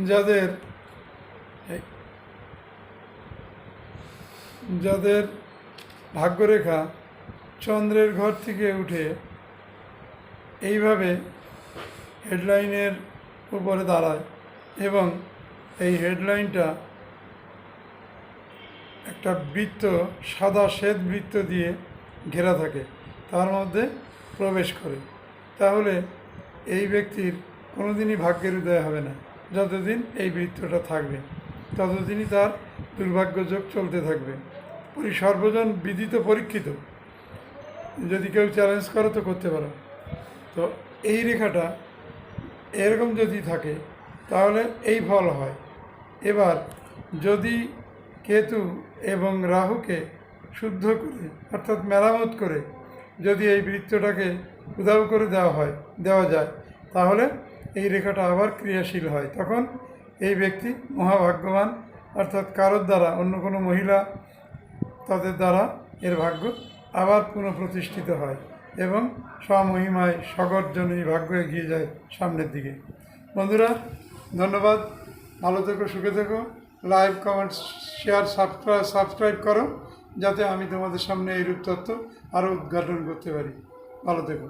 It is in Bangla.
যাদের যাদের ভাগ্যরেখা চন্দ্রের ঘর থেকে উঠে এইভাবে হেডলাইনের উপরে দাঁড়ায় এবং এই হেডলাইনটা একটা বৃত্ত, সাদা শ্বেত বৃত্ত দিয়ে ঘেরা থাকে, তার মধ্যে প্রবেশ করে, তাহলে এই ব্যক্তির কোনোদিনই ভাগ্যের উদয় হবে না। যতদিন এই বৃত্তটা থাকবে ততদিনই তার দুর্ভাগ্যযোগ চলতে থাকবে। সর্বজন বিদিত পরীক্ষিত, যদি কেউ চ্যালেঞ্জ করো তো করতে পারো। তো এই রেখাটা এরকম যদি থাকে তাহলে এই ফল হয়। এবার যদি কেতু এবং রাহুকে শুদ্ধ করে অর্থাৎ মেরামত করে যদি এই বৃত্তটাকে উধাও করে দেওয়া যায় তাহলে এই রেখাটা আবার ক্রিয়াশীল হয়। তখন এই ব্যক্তি মহাভাগ্যবান, অর্থাৎ কারোর দ্বারা, অন্য কোনো মহিলা তাদের দ্বারা এর ভাগ্য আবার পুনঃপ্রতিষ্ঠিত হয় এবং স্বমহিমায় সগর্জনে ভাগ্য এগিয়ে যায় সামনের দিকে। বন্ধুরা, ধন্যবাদ। ভালো থেকো, সুখে থেকো। লাইক, কমেন্টস, শেয়ার, সাবস্ক্রাইব করো, যাতে আমি তোমাদের সামনে এইরূপ তথ্য আরও উদ্ঘাটন করতে পারি। ভালো থেকো।